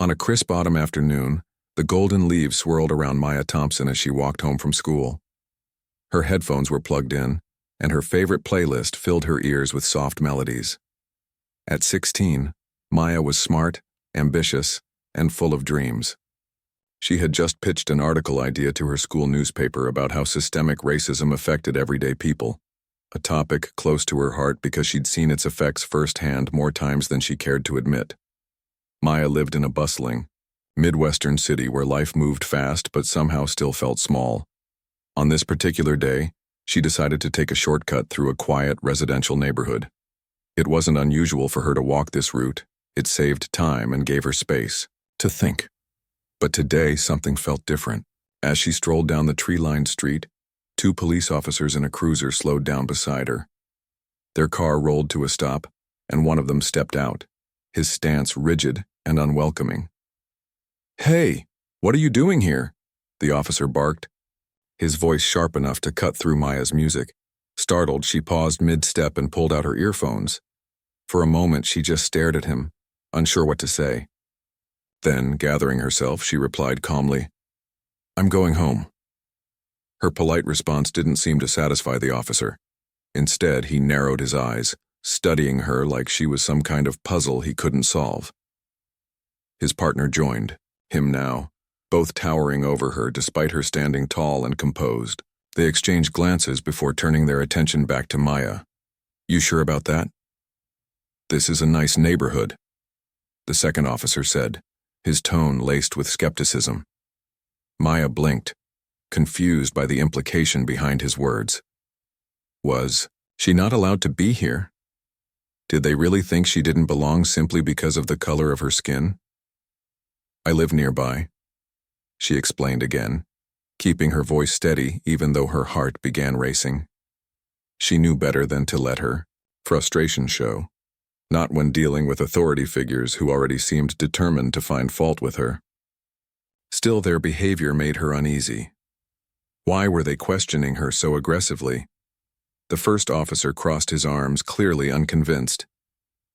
On a crisp autumn afternoon, the golden leaves swirled around Maya Thompson as she walked home from school. Her headphones were plugged in, and her favorite playlist filled her ears with soft melodies. At 16, Maya was smart, ambitious, and full of dreams. She had just pitched an article idea to her school newspaper about how systemic racism affected everyday people, a topic close to her heart because she'd seen its effects firsthand more times than she cared to admit. Maya lived in a bustling, Midwestern city where life moved fast but somehow still felt small. On this particular day, she decided to take a shortcut through a quiet residential neighborhood. It wasn't unusual for her to walk this route. It saved time and gave her space to think. But today, something felt different. As she strolled down the tree-lined street, two police officers in a cruiser slowed down beside her. Their car rolled to a stop, and one of them stepped out, his stance rigid and unwelcoming. "Hey, what are you doing here?" the officer barked, his voice sharp enough to cut through Maya's music. Startled, she paused mid-step and pulled out her earphones. For a moment, she just stared at him, unsure what to say. Then, gathering herself, she replied calmly, "I'm going home." Her polite response didn't seem to satisfy the officer. Instead, he narrowed his eyes, studying her like she was some kind of puzzle he couldn't solve. His partner joined, him now, both towering over her despite her standing tall and composed. They exchanged glances before turning their attention back to Maya. "You sure about that?" "This is a nice neighborhood," the second officer said, his tone laced with skepticism. Maya blinked, confused by the implication behind his words. Was she not allowed to be here? Did they really think she didn't belong simply because of the color of her skin? "I live nearby," she explained again, keeping her voice steady even though her heart began racing. She knew better than to let her frustration show, not when dealing with authority figures who already seemed determined to find fault with her. Still, their behavior made her uneasy. Why were they questioning her so aggressively? The first officer crossed his arms, clearly unconvinced.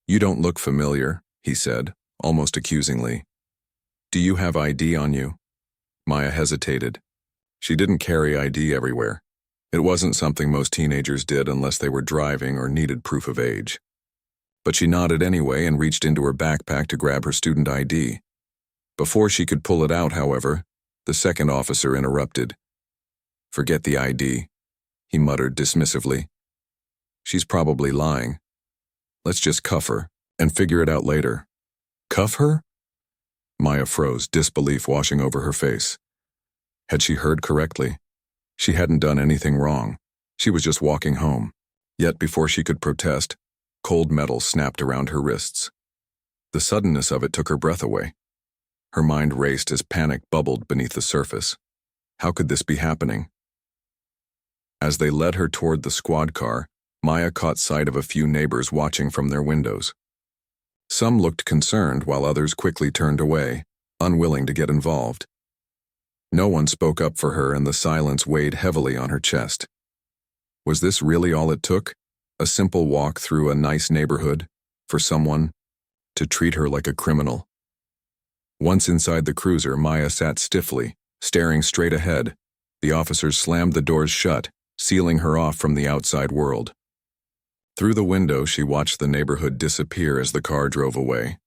"You don't look familiar," he said, almost accusingly. "Do you have ID on you?" Maya hesitated. She didn't carry ID everywhere. It wasn't something most teenagers did unless they were driving or needed proof of age. But she nodded anyway and reached into her backpack to grab her student ID. Before she could pull it out, however, the second officer interrupted. "Forget the ID," he muttered dismissively. "She's probably lying. Let's just cuff her and figure it out later." "Cuff her?" Maya froze, disbelief washing over her face. Had she heard correctly? She hadn't done anything wrong. She was just walking home. Yet before she could protest, cold metal snapped around her wrists. The suddenness of it took her breath away. Her mind raced as panic bubbled beneath the surface. How could this be happening? As they led her toward the squad car, Maya caught sight of a few neighbors watching from their windows. Some looked concerned while others quickly turned away, unwilling to get involved. No one spoke up for her and the silence weighed heavily on her chest. Was this really all it took? A simple walk through a nice neighborhood for someone to treat her like a criminal? Once inside the cruiser, Maya sat stiffly, staring straight ahead. The officers slammed the doors shut, sealing her off from the outside world. Through the window, she watched the neighborhood disappear as the car drove away.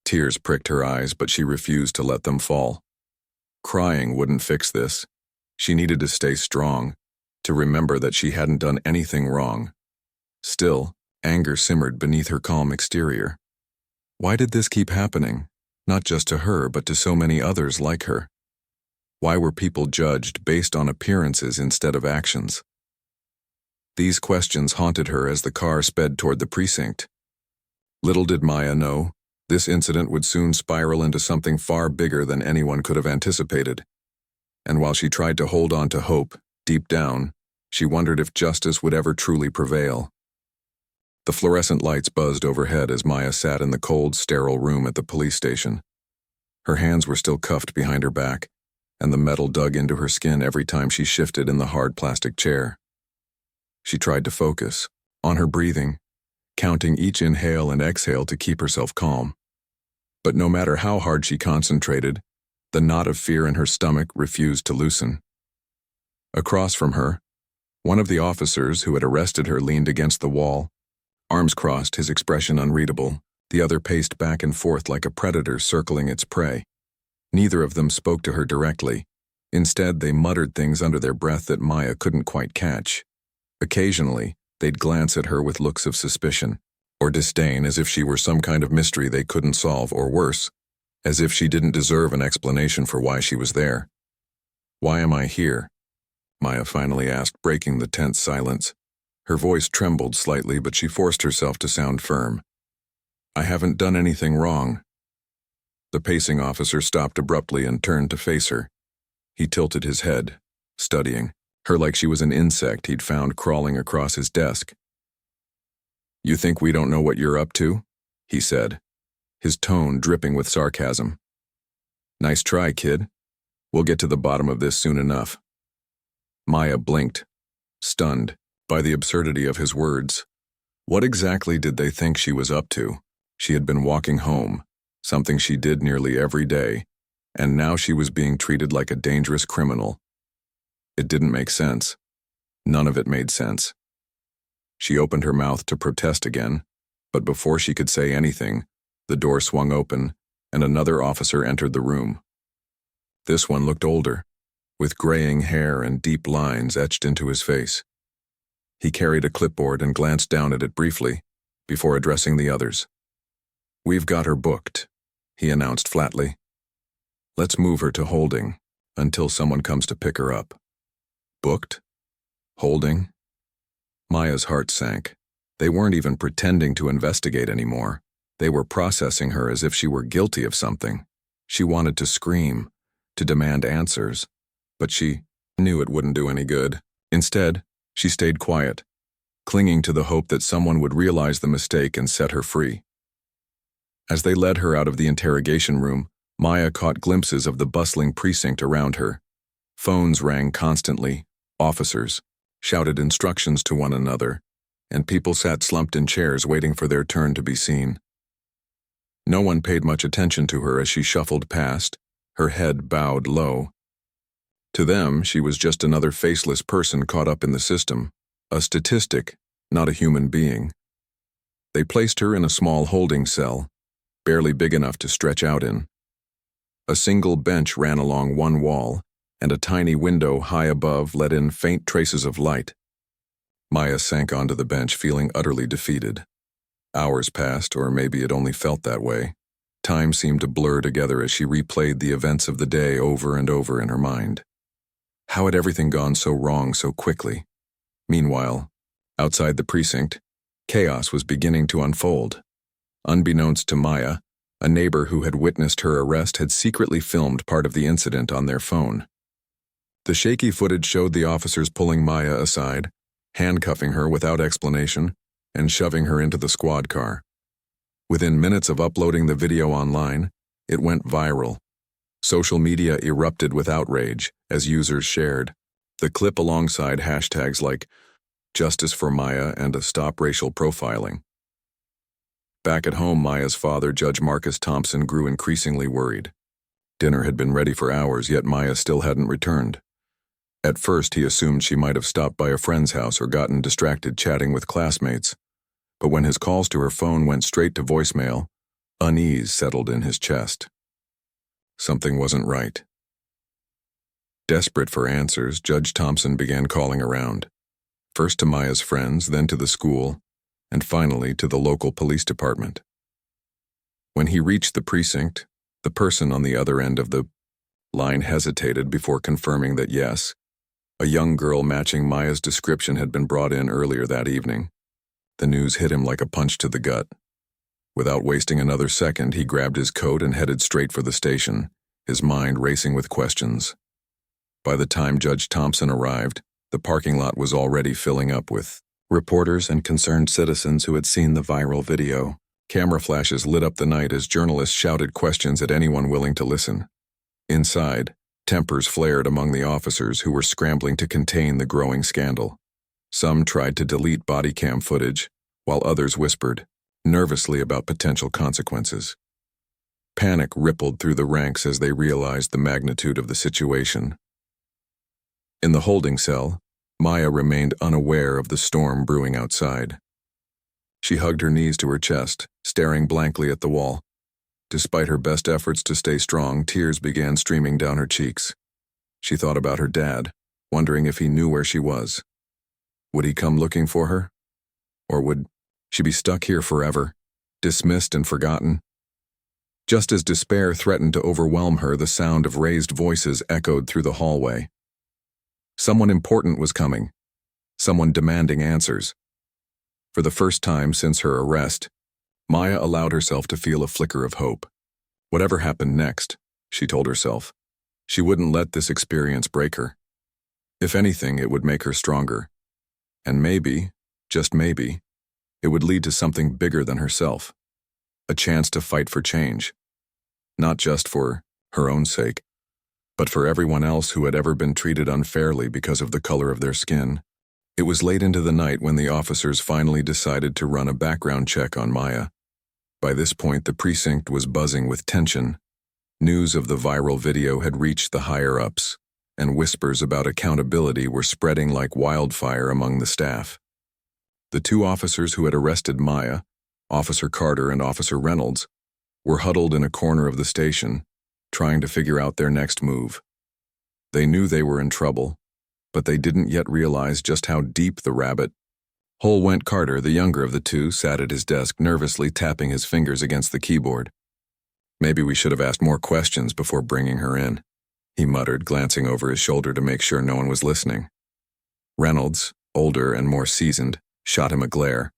Tears pricked her eyes, but she refused to let them fall. Crying wouldn't fix this. She needed to stay strong, to remember that she hadn't done anything wrong. Still, anger simmered beneath her calm exterior. Why did this keep happening? Not just to her, but to so many others like her. Why were people judged based on appearances instead of actions? These questions haunted her as the car sped toward the precinct. Little did Maya know, this incident would soon spiral into something far bigger than anyone could have anticipated. And while she tried to hold on to hope, deep down, she wondered if justice would ever truly prevail. The fluorescent lights buzzed overhead as Maya sat in the cold, sterile room at the police station. Her hands were still cuffed behind her back, and the metal dug into her skin every time she shifted in the hard plastic chair. She tried to focus on her breathing, counting each inhale and exhale to keep herself calm. But no matter how hard she concentrated, the knot of fear in her stomach refused to loosen. Across from her, one of the officers who had arrested her leaned against the wall, arms crossed, his expression unreadable. The other paced back and forth like a predator circling its prey. Neither of them spoke to her directly. Instead, they muttered things under their breath that Maya couldn't quite catch. Occasionally, they'd glance at her with looks of suspicion or disdain, as if she were some kind of mystery they couldn't solve, or worse, as if she didn't deserve an explanation for why she was there. "Why am I here?" Maya finally asked, breaking the tense silence. Her voice trembled slightly, but she forced herself to sound firm. "I haven't done anything wrong." The pacing officer stopped abruptly and turned to face her. He tilted his head, studying her like she was an insect he'd found crawling across his desk. "You think we don't know what you're up to?" he said, his tone dripping with sarcasm. "Nice try, kid. We'll get to the bottom of this soon enough." Maya blinked, stunned by the absurdity of his words. What exactly did they think she was up to? She had been walking home, something she did nearly every day, and now she was being treated like a dangerous criminal. It didn't make sense. None of it made sense. She opened her mouth to protest again, but before she could say anything, the door swung open and another officer entered the room. This one looked older, with graying hair and deep lines etched into his face. He carried a clipboard and glanced down at it briefly, before addressing the others. "We've got her booked," he announced flatly. "Let's move her to holding, until someone comes to pick her up." Booked? Holding? Maya's heart sank. They weren't even pretending to investigate anymore. They were processing her as if she were guilty of something. She wanted to scream, to demand answers, but she knew it wouldn't do any good. Instead, she stayed quiet, clinging to the hope that someone would realize the mistake and set her free. As they led her out of the interrogation room, Maya caught glimpses of the bustling precinct around her. Phones rang constantly, officers shouted instructions to one another, and people sat slumped in chairs waiting for their turn to be seen. No one paid much attention to her as she shuffled past, her head bowed low. To them, she was just another faceless person caught up in the system, a statistic, not a human being. They placed her in a small holding cell, barely big enough to stretch out in. A single bench ran along one wall, and a tiny window high above let in faint traces of light. Maya sank onto the bench, feeling utterly defeated. Hours passed, or maybe it only felt that way. Time seemed to blur together as she replayed the events of the day over and over in her mind. How had everything gone so wrong so quickly? Meanwhile, outside the precinct, chaos was beginning to unfold. Unbeknownst to Maya, a neighbor who had witnessed her arrest had secretly filmed part of the incident on their phone. The shaky footage showed the officers pulling Maya aside, handcuffing her without explanation, and shoving her into the squad car. Within minutes of uploading the video online, it went viral. Social media erupted with outrage as users shared the clip alongside hashtags like "Justice for Maya" and "Stop Racial Profiling." Back at home, Maya's father, Judge Marcus Thompson, grew increasingly worried. Dinner had been ready for hours, yet Maya still hadn't returned. At first, he assumed she might have stopped by a friend's house or gotten distracted chatting with classmates. But when his calls to her phone went straight to voicemail, unease settled in his chest. Something wasn't right. Desperate for answers, Judge Thompson began calling around, first to Maya's friends, then to the school, and finally to the local police department. When he reached the precinct, the person on the other end of the line hesitated before confirming that yes, a young girl matching Maya's description had been brought in earlier that evening. The news hit him like a punch to the gut. Without wasting another second, he grabbed his coat and headed straight for the station, his mind racing with questions. By the time Judge Thompson arrived, the parking lot was already filling up with reporters and concerned citizens who had seen the viral video. Camera flashes lit up the night as journalists shouted questions at anyone willing to listen. Inside, tempers flared among the officers who were scrambling to contain the growing scandal. Some tried to delete body cam footage, while others whispered nervously about potential consequences. Panic rippled through the ranks as they realized the magnitude of the situation. In the holding cell, Maya remained unaware of the storm brewing outside. She hugged her knees to her chest, staring blankly at the wall. Despite her best efforts to stay strong, tears began streaming down her cheeks. She thought about her dad, wondering if he knew where she was. Would he come looking for her? Or would she be stuck here forever, dismissed and forgotten? Just as despair threatened to overwhelm her, the sound of raised voices echoed through the hallway. Someone important was coming, someone demanding answers. For the first time since her arrest, Maya allowed herself to feel a flicker of hope. Whatever happened next, she told herself, she wouldn't let this experience break her. If anything, it would make her stronger. And maybe, just maybe, it would lead to something bigger than herself. A chance to fight for change. Not just for her own sake, but for everyone else who had ever been treated unfairly because of the color of their skin. It was late into the night when the officers finally decided to run a background check on Maya. By this point, the precinct was buzzing with tension. News of the viral video had reached the higher-ups, and whispers about accountability were spreading like wildfire among the staff. The two officers who had arrested Maya, Officer Carter and Officer Reynolds, were huddled in a corner of the station, trying to figure out their next move. They knew they were in trouble, but they didn't yet realize just how deep the rabbit hole went. Carter, the younger of the two, sat at his desk, nervously tapping his fingers against the keyboard. Maybe we should have asked more questions before bringing her in, he muttered, glancing over his shoulder to make sure no one was listening. Reynolds, older and more seasoned, shot him a glare.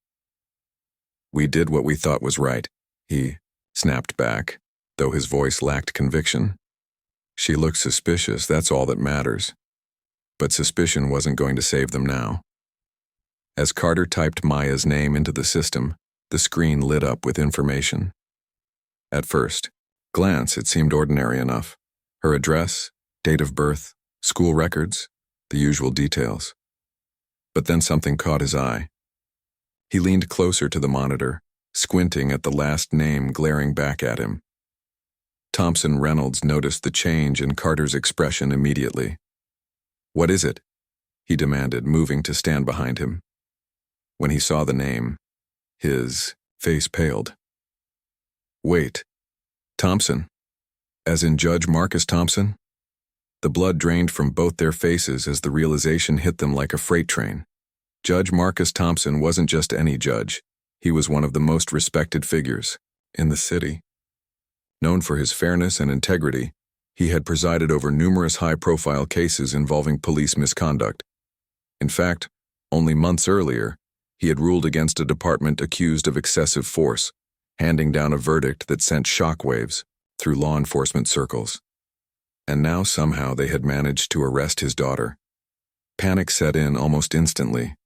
We did what we thought was right, he snapped back, though his voice lacked conviction. She looked suspicious, that's all that matters. But suspicion wasn't going to save them now. As Carter typed Maya's name into the system, the screen lit up with information. At first glance, it seemed ordinary enough. Her address, date of birth, school records, the usual details. But then something caught his eye. He leaned closer to the monitor, squinting at the last name glaring back at him. Thompson. Reynolds noticed the change in Carter's expression immediately. What is it? He demanded, moving to stand behind him. When he saw the name, his face paled. Wait, Thompson? As in Judge Marcus Thompson? The blood drained from both their faces as the realization hit them like a freight train. Judge Marcus Thompson wasn't just any judge. He was one of the most respected figures in the city. Known for his fairness and integrity, he had presided over numerous high-profile cases involving police misconduct. In fact, only months earlier, he had ruled against a department accused of excessive force, handing down a verdict that sent shockwaves through law enforcement circles. And now somehow they had managed to arrest his daughter. Panic set in almost instantly.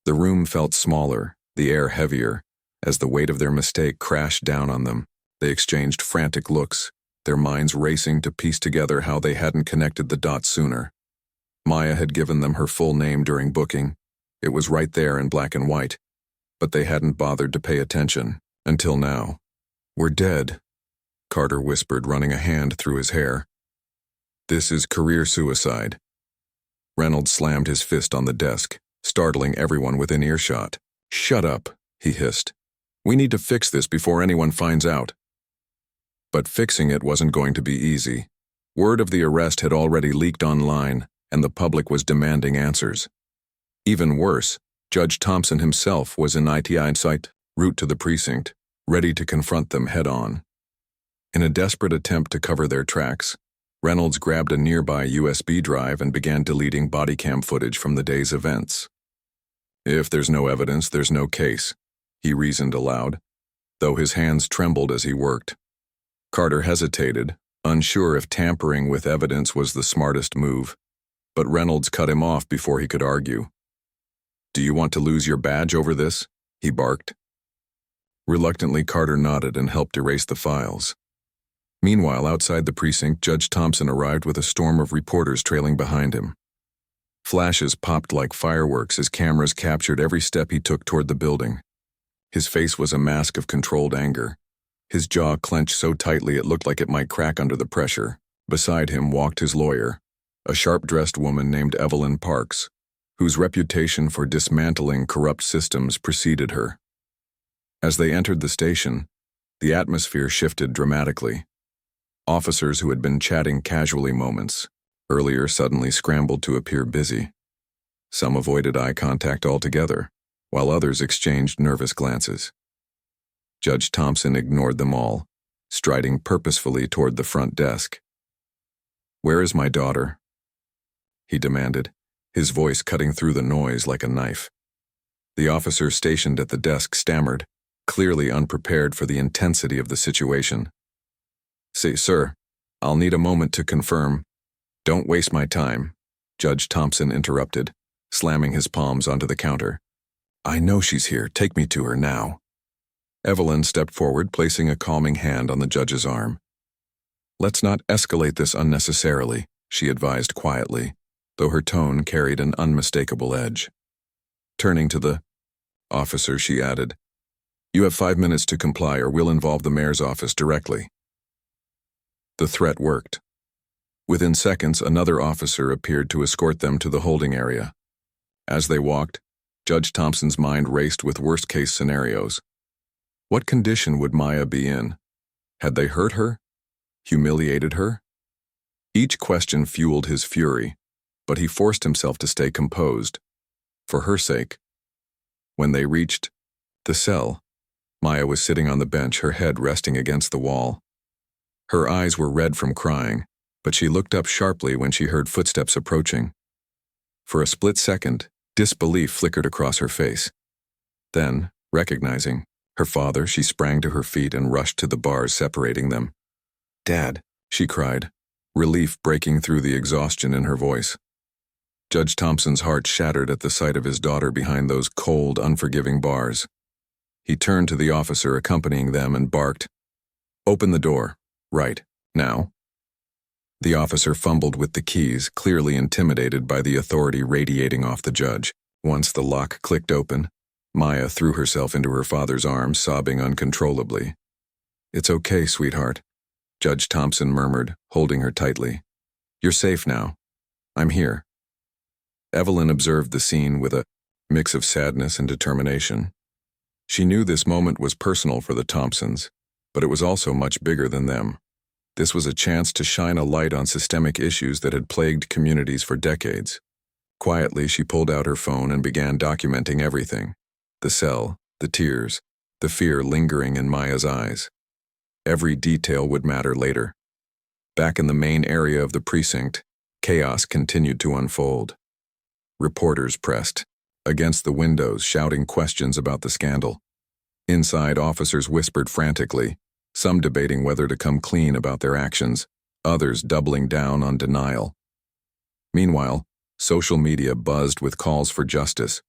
The room felt smaller, the air heavier, as the weight of their mistake crashed down on them. They exchanged frantic looks, their minds racing to piece together how they hadn't connected the dots sooner. Maya had given them her full name during booking. It was right there in black and white, but they hadn't bothered to pay attention until now. We're dead, Carter whispered, running a hand through his hair. This is career suicide. Reynolds slammed his fist on the desk, startling everyone within earshot. Shut up, he hissed. We need to fix this before anyone finds out. But fixing it wasn't going to be easy. Word of the arrest had already leaked online, and the public was demanding answers. Even worse, Judge Thompson himself was in hindsight, route to the precinct, ready to confront them head-on. In a desperate attempt to cover their tracks, Reynolds grabbed a nearby USB drive and began deleting body cam footage from the day's events. If there's no evidence, there's no case, he reasoned aloud, though his hands trembled as he worked. Carter hesitated, unsure if tampering with evidence was the smartest move, but Reynolds cut him off before he could argue. Do you want to lose your badge over this? He barked. Reluctantly, Carter nodded and helped erase the files. Meanwhile, outside the precinct, Judge Thompson arrived with a storm of reporters trailing behind him. Flashes popped like fireworks as cameras captured every step he took toward the building. His face was a mask of controlled anger, His jaw clenched so tightly it looked like it might crack under the pressure. Beside him walked his lawyer, a sharp-dressed woman named Evelyn Parks, whose reputation for dismantling corrupt systems preceded her. As they entered the station, the atmosphere shifted dramatically. Officers who had been chatting casually moments earlier suddenly scrambled to appear busy. Some avoided eye contact altogether, while others exchanged nervous glances. Judge Thompson ignored them all, striding purposefully toward the front desk. "Where is my daughter?" he demanded, his voice cutting through the noise like a knife. The officer stationed at the desk stammered, clearly unprepared for the intensity of the situation. "Say, sir, I'll need a moment to confirm." "Don't waste my time," Judge Thompson interrupted, slamming his palms onto the counter. "I know she's here. Take me to her now." Evelyn stepped forward, placing a calming hand on the judge's arm. "Let's not escalate this unnecessarily," she advised quietly, though her tone carried an unmistakable edge. Turning to the officer, she added, "You have 5 minutes to comply or we'll involve the mayor's office directly." The threat worked. Within seconds, another officer appeared to escort them to the holding area. As they walked, Judge Thompson's mind raced with worst-case scenarios. What condition would Maya be in? Had they hurt her? Humiliated her? Each question fueled his fury, but he forced himself to stay composed. For her sake. When they reached the cell, Maya was sitting on the bench, her head resting against the wall. Her eyes were red from crying, but she looked up sharply when she heard footsteps approaching. For a split second, disbelief flickered across her face. Then, recognizing her father, she sprang to her feet and rushed to the bars separating them. "Dad," she cried, relief breaking through the exhaustion in her voice. Judge Thompson's heart shattered at the sight of his daughter behind those cold, unforgiving bars. He turned to the officer accompanying them and barked, "Open the door, right now." The officer fumbled with the keys, clearly intimidated by the authority radiating off the judge. Once the lock clicked open, Maya threw herself into her father's arms, sobbing uncontrollably. "It's okay, sweetheart," Judge Thompson murmured, holding her tightly. "You're safe now. I'm here." Evelyn observed the scene with a mix of sadness and determination. She knew this moment was personal for the Thompsons, but it was also much bigger than them. This was a chance to shine a light on systemic issues that had plagued communities for decades. Quietly, she pulled out her phone and began documenting everything. The cell, the tears, the fear lingering in Maya's eyes. Every detail would matter later. Back in the main area of the precinct, chaos continued to unfold. Reporters pressed against the windows, shouting questions about the scandal. Inside, officers whispered frantically, some debating whether to come clean about their actions, others doubling down on denial. Meanwhile, social media buzzed with calls for justice.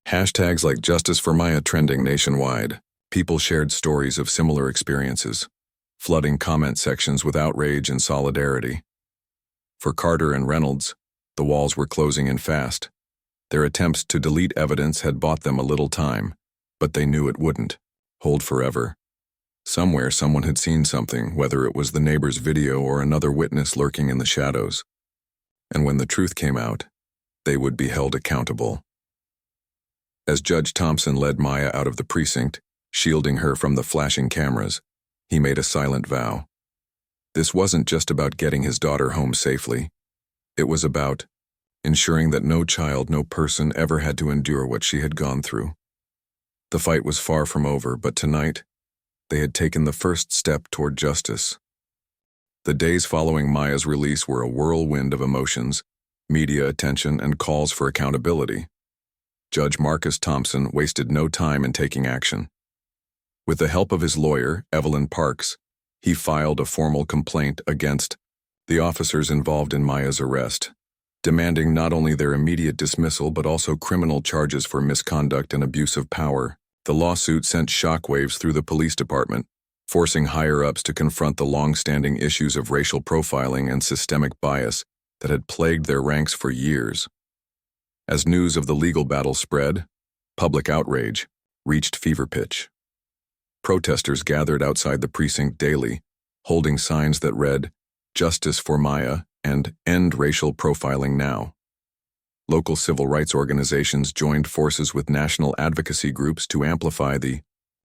Hashtags like Justice for Maya trending nationwide. People shared stories of similar experiences, flooding comment sections with outrage and solidarity. For Carter and Reynolds, the walls were closing in fast. Their attempts to delete evidence had bought them a little time, but they knew it wouldn't hold forever. Somewhere someone had seen something, whether it was the neighbor's video or another witness lurking in the shadows. And when the truth came out, they would be held accountable. As Judge Thompson led Maya out of the precinct, shielding her from the flashing cameras, he made a silent vow. This wasn't just about getting his daughter home safely. It was about ensuring that no child, no person ever had to endure what she had gone through. The fight was far from over, but tonight, they had taken the first step toward justice. The days following Maya's release were a whirlwind of emotions, media attention, and calls for accountability. Judge Marcus Thompson wasted no time in taking action. With the help of his lawyer, Evelyn Parks, he filed a formal complaint against the officers involved in Maya's arrest, demanding not only their immediate dismissal but also criminal charges for misconduct and abuse of power. The lawsuit sent shockwaves through the police department, forcing higher-ups to confront the long-standing issues of racial profiling and systemic bias that had plagued their ranks for years. As news of the legal battle spread, public outrage reached fever pitch. Protesters gathered outside the precinct daily, holding signs that read, "Justice for Maya" and "End Racial Profiling Now." Local civil rights organizations joined forces with national advocacy groups to amplify the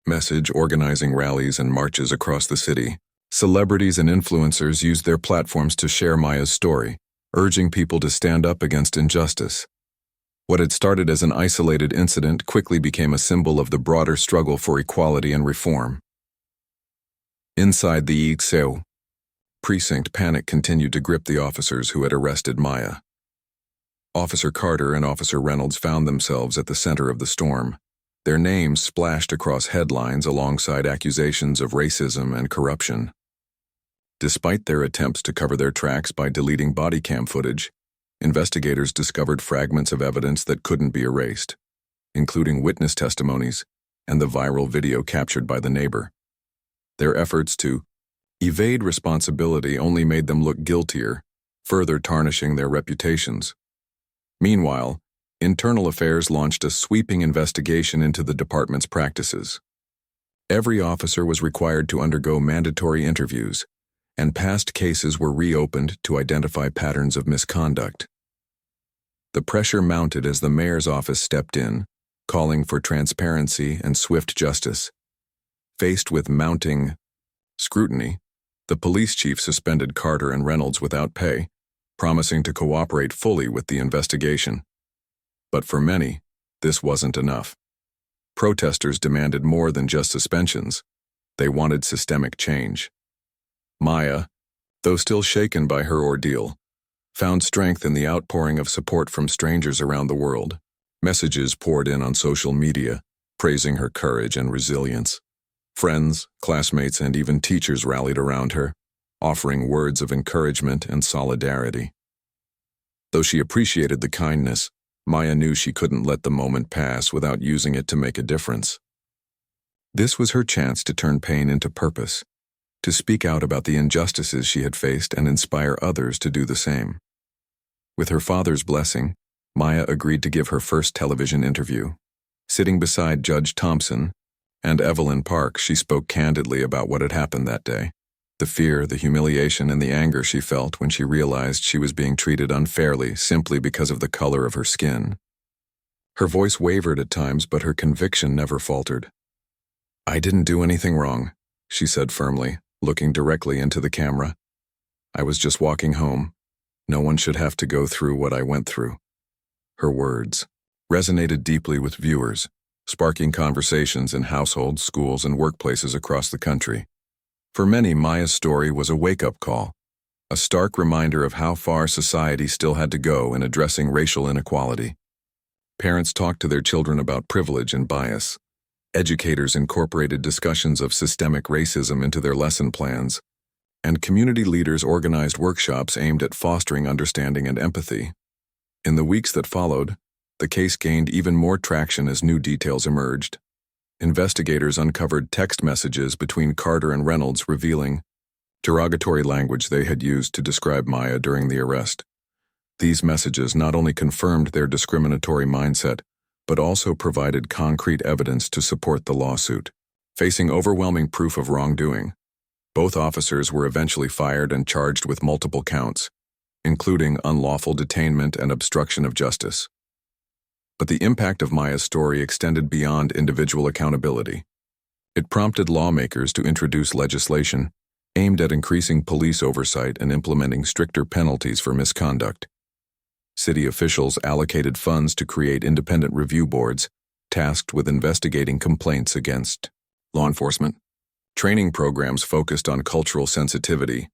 message, organizing rallies and marches across the city. Celebrities and influencers used their platforms to share Maya's story, urging people to stand up against injustice. What had started as an isolated incident quickly became a symbol of the broader struggle for equality and reform. Inside the Ixeu precinct, panic continued to grip the officers who had arrested Maya. Officer Carter and Officer Reynolds found themselves at the center of the storm. Their names splashed across headlines alongside accusations of racism and corruption. Despite their attempts to cover their tracks by deleting body cam footage, investigators discovered fragments of evidence that couldn't be erased, including witness testimonies and the viral video captured by the neighbor. Their efforts to evade responsibility only made them look guiltier, further tarnishing their reputations. Meanwhile, Internal Affairs launched a sweeping investigation into the department's practices. Every officer was required to undergo mandatory interviews, and past cases were reopened to identify patterns of misconduct. The pressure mounted as the mayor's office stepped in, calling for transparency and swift justice. Faced with mounting scrutiny, the police chief suspended Carter and Reynolds without pay, promising to cooperate fully with the investigation. But for many, this wasn't enough. Protesters demanded more than just suspensions. They wanted systemic change. Maya, though still shaken by her ordeal, found strength in the outpouring of support from strangers around the world. Messages poured in on social media, praising her courage and resilience. Friends, classmates, and even teachers rallied around her, offering words of encouragement and solidarity. Though she appreciated the kindness, Maya knew she couldn't let the moment pass without using it to make a difference. This was her chance to turn pain into purpose, to speak out about the injustices she had faced and inspire others to do the same. With her father's blessing, Maya agreed to give her first television interview. Sitting beside Judge Thompson and Evelyn Park, she spoke candidly about what had happened that day. The fear, the humiliation, and the anger she felt when she realized she was being treated unfairly simply because of the color of her skin. Her voice wavered at times, but her conviction never faltered. "I didn't do anything wrong," she said firmly, looking directly into the camera. "I was just walking home. No one should have to go through what I went through." Her words resonated deeply with viewers, sparking conversations in households, schools, and workplaces across the country. For many, Maya's story was a wake-up call, a stark reminder of how far society still had to go in addressing racial inequality. Parents talked to their children about privilege and bias. Educators incorporated discussions of systemic racism into their lesson plans, and community leaders organized workshops aimed at fostering understanding and empathy. In the weeks that followed, the case gained even more traction as new details emerged. Investigators uncovered text messages between Carter and Reynolds revealing derogatory language they had used to describe Maya during the arrest. These messages not only confirmed their discriminatory mindset, but also provided concrete evidence to support the lawsuit. Facing overwhelming proof of wrongdoing, both officers were eventually fired and charged with multiple counts, including unlawful detainment and obstruction of justice. But the impact of Maya's story extended beyond individual accountability. It prompted lawmakers to introduce legislation aimed at increasing police oversight and implementing stricter penalties for misconduct. City officials allocated funds to create independent review boards tasked with investigating complaints against law enforcement. Training programs focused on cultural sensitivity,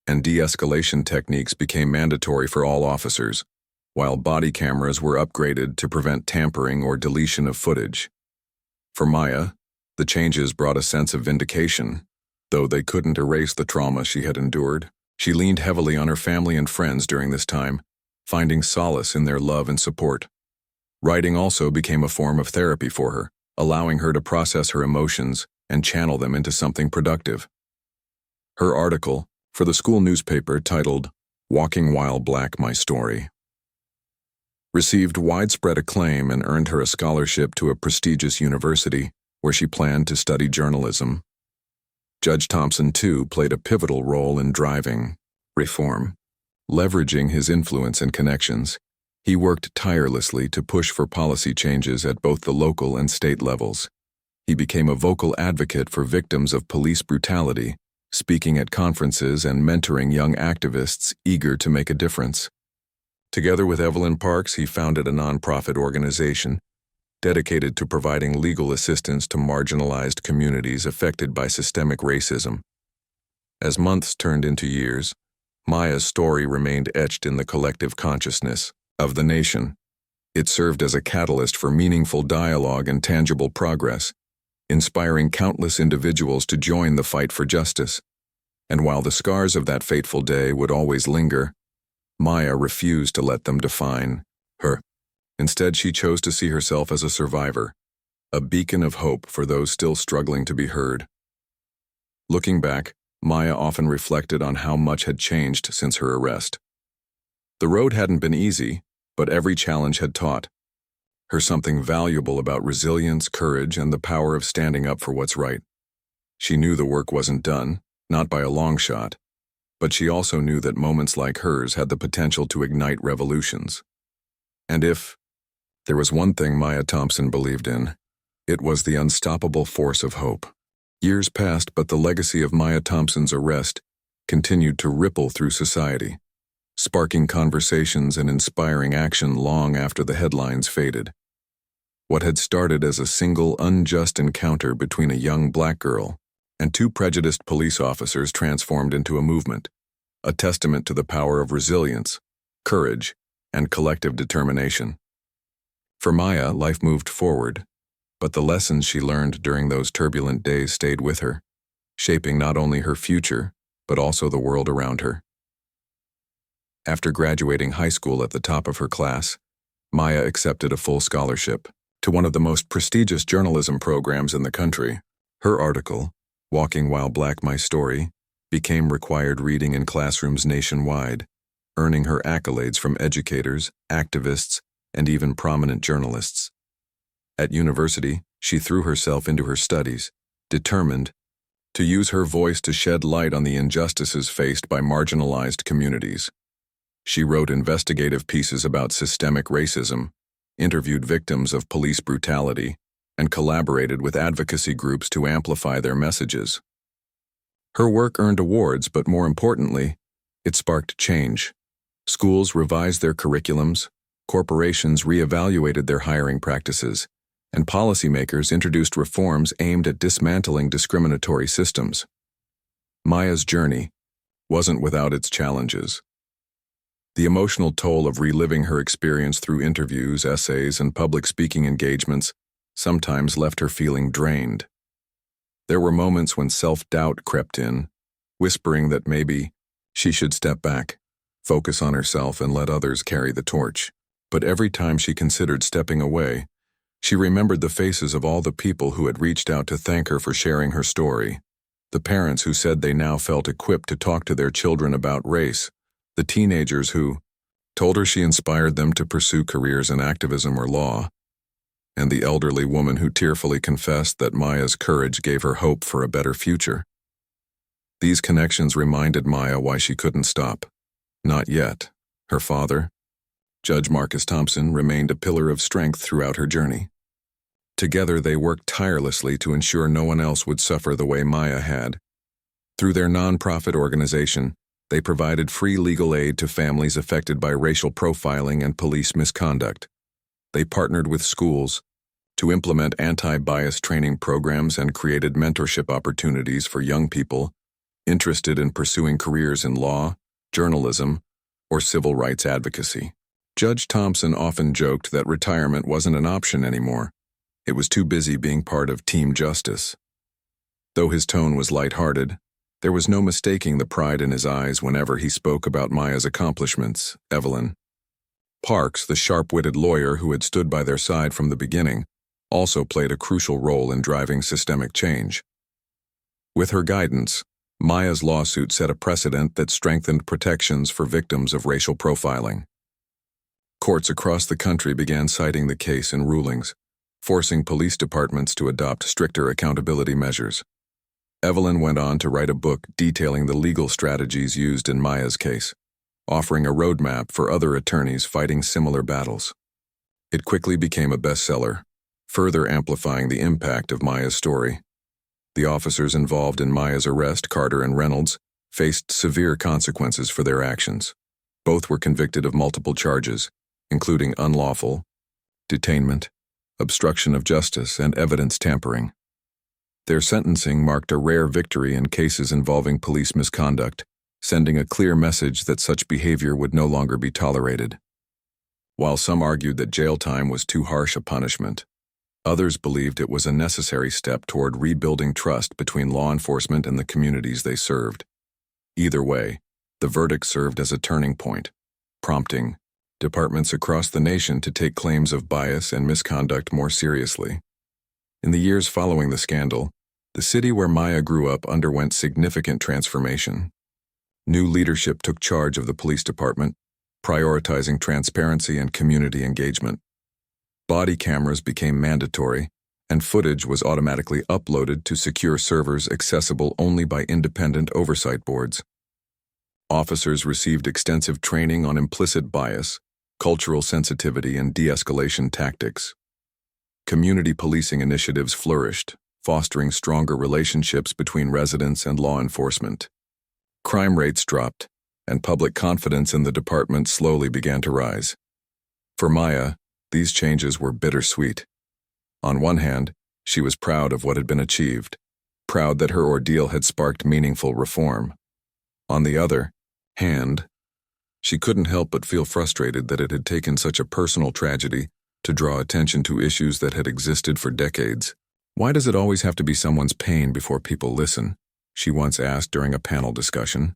and de-escalation techniques became mandatory for all officers, while body cameras were upgraded to prevent tampering or deletion of footage. For Maya, the changes brought a sense of vindication. Though they couldn't erase the trauma she had endured, she leaned heavily on her family and friends during this time, finding solace in their love and support. Writing also became a form of therapy for her, allowing her to process her emotions and channel them into something productive. Her article, for the school newspaper titled, "Walking While Black: My Story," received widespread acclaim and earned her a scholarship to a prestigious university, where she planned to study journalism. Judge Thompson, too, played a pivotal role in driving reform. Leveraging his influence and connections, he worked tirelessly to push for policy changes at both the local and state levels. He became a vocal advocate for victims of police brutality, speaking at conferences and mentoring young activists eager to make a difference. Together with Evelyn Parks, he founded a nonprofit organization dedicated to providing legal assistance to marginalized communities affected by systemic racism. As months turned into years, Maya's story remained etched in the collective consciousness of the nation. It served as a catalyst for meaningful dialogue and tangible progress, inspiring countless individuals to join the fight for justice. And while the scars of that fateful day would always linger, Maya refused to let them define her. Instead, she chose to see herself as a survivor, a beacon of hope for those still struggling to be heard. Looking back, Maya often reflected on how much had changed since her arrest. The road hadn't been easy, but every challenge had taught her something valuable about resilience, courage, and the power of standing up for what's right. She knew the work wasn't done, not by a long shot, but she also knew that moments like hers had the potential to ignite revolutions. And if there was one thing Maya Thompson believed in, it was the unstoppable force of hope. Years passed, but the legacy of Maya Thompson's arrest continued to ripple through society, sparking conversations and inspiring action long after the headlines faded. What had started as a single unjust encounter between a young black girl and two prejudiced police officers transformed into a movement, a testament to the power of resilience, courage, and collective determination. For Maya, life moved forward, but the lessons she learned during those turbulent days stayed with her, shaping not only her future, but also the world around her. After graduating high school at the top of her class, Maya accepted a full scholarship to one of the most prestigious journalism programs in the country. Her article, Walking While Black: My Story, became required reading in classrooms nationwide, earning her accolades from educators, activists, and even prominent journalists. At university, she threw herself into her studies, determined to use her voice to shed light on the injustices faced by marginalized communities. She wrote investigative pieces about systemic racism, interviewed victims of police brutality, and collaborated with advocacy groups to amplify their messages. Her work earned awards, but more importantly, it sparked change. Schools revised their curriculums, corporations reevaluated their hiring practices, and policymakers introduced reforms aimed at dismantling discriminatory systems. Maya's journey wasn't without its challenges. The emotional toll of reliving her experience through interviews, essays, and public speaking engagements sometimes left her feeling drained. There were moments when self-doubt crept in, whispering that maybe she should step back, focus on herself, and let others carry the torch. But every time she considered stepping away, she remembered the faces of all the people who had reached out to thank her for sharing her story. The parents who said they now felt equipped to talk to their children about race, the teenagers who told her she inspired them to pursue careers in activism or law, and the elderly woman who tearfully confessed that Maya's courage gave her hope for a better future. These connections reminded Maya why she couldn't stop. Not yet. Her father, Judge Marcus Thompson, remained a pillar of strength throughout her journey. Together, they worked tirelessly to ensure no one else would suffer the way Maya had. Through their nonprofit organization, they provided free legal aid to families affected by racial profiling and police misconduct. They partnered with schools to implement anti-bias training programs and created mentorship opportunities for young people interested in pursuing careers in law, journalism, or civil rights advocacy. Judge Thompson often joked that retirement wasn't an option anymore. It was too busy being part of Team Justice. Though his tone was lighthearted, there was no mistaking the pride in his eyes whenever he spoke about Maya's accomplishments. Evelyn Parks, the sharp-witted lawyer who had stood by their side from the beginning, also played a crucial role in driving systemic change. With her guidance, Maya's lawsuit set a precedent that strengthened protections for victims of racial profiling. Courts across the country began citing the case in rulings, forcing police departments to adopt stricter accountability measures. Evelyn went on to write a book detailing the legal strategies used in Maya's case, offering a roadmap for other attorneys fighting similar battles. It quickly became a bestseller, further amplifying the impact of Maya's story. The officers involved in Maya's arrest, Carter and Reynolds, faced severe consequences for their actions. Both were convicted of multiple charges, including unlawful detainment, obstruction of justice, and evidence tampering. Their sentencing marked a rare victory in cases involving police misconduct, sending a clear message that such behavior would no longer be tolerated. While some argued that jail time was too harsh a punishment, others believed it was a necessary step toward rebuilding trust between law enforcement and the communities they served. Either way, the verdict served as a turning point, prompting departments across the nation to take claims of bias and misconduct more seriously. In the years following the scandal, the city where Maya grew up underwent significant transformation. New leadership took charge of the police department, prioritizing transparency and community engagement. Body cameras became mandatory, and footage was automatically uploaded to secure servers accessible only by independent oversight boards. Officers received extensive training on implicit bias, cultural sensitivity, and de-escalation tactics. Community policing initiatives flourished, fostering stronger relationships between residents and law enforcement. Crime rates dropped, and public confidence in the department slowly began to rise. For Maya, these changes were bittersweet. On one hand, she was proud of what had been achieved, proud that her ordeal had sparked meaningful reform. On the other hand, she couldn't help but feel frustrated that it had taken such a personal tragedy to draw attention to issues that had existed for decades. "Why does it always have to be someone's pain before people listen?" she once asked during a panel discussion.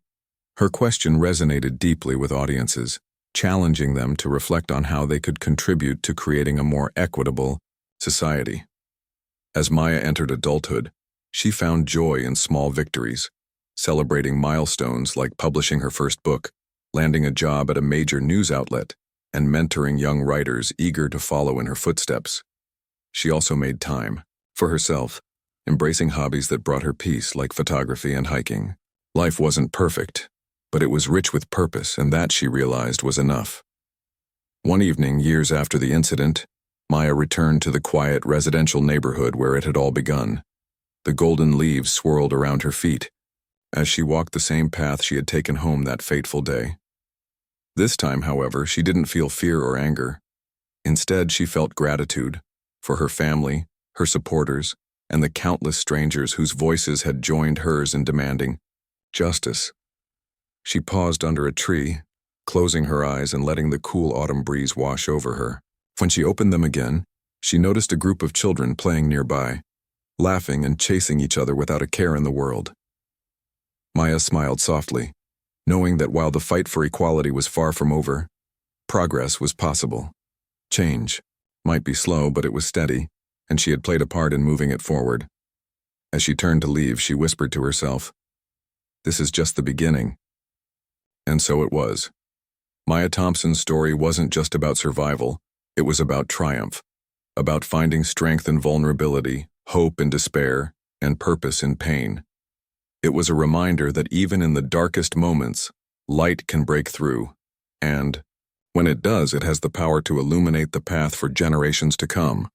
Her question resonated deeply with audiences, challenging them to reflect on how they could contribute to creating a more equitable society. As Maya entered adulthood, she found joy in small victories, celebrating milestones like publishing her first book, landing a job at a major news outlet, and mentoring young writers eager to follow in her footsteps. She also made time for herself, embracing hobbies that brought her peace like photography and hiking. Life wasn't perfect, but it was rich with purpose, and that, she realized, was enough. One evening, years after the incident, Maya returned to the quiet residential neighborhood where it had all begun. The golden leaves swirled around her feet as she walked the same path she had taken home that fateful day. This time, however, she didn't feel fear or anger. Instead, she felt gratitude for her family, her supporters, and the countless strangers whose voices had joined hers in demanding justice. She paused under a tree, closing her eyes and letting the cool autumn breeze wash over her. When she opened them again, she noticed a group of children playing nearby, laughing and chasing each other without a care in the world. Maya smiled softly, knowing that while the fight for equality was far from over, progress was possible. Change might be slow, but it was steady, and she had played a part in moving it forward. As she turned to leave, she whispered to herself, "This is just the beginning." And so it was. Maya Thompson's story wasn't just about survival, it was about triumph, about finding strength in vulnerability, hope in despair, and purpose in pain. It was a reminder that even in the darkest moments, light can break through, and when it does, it has the power to illuminate the path for generations to come.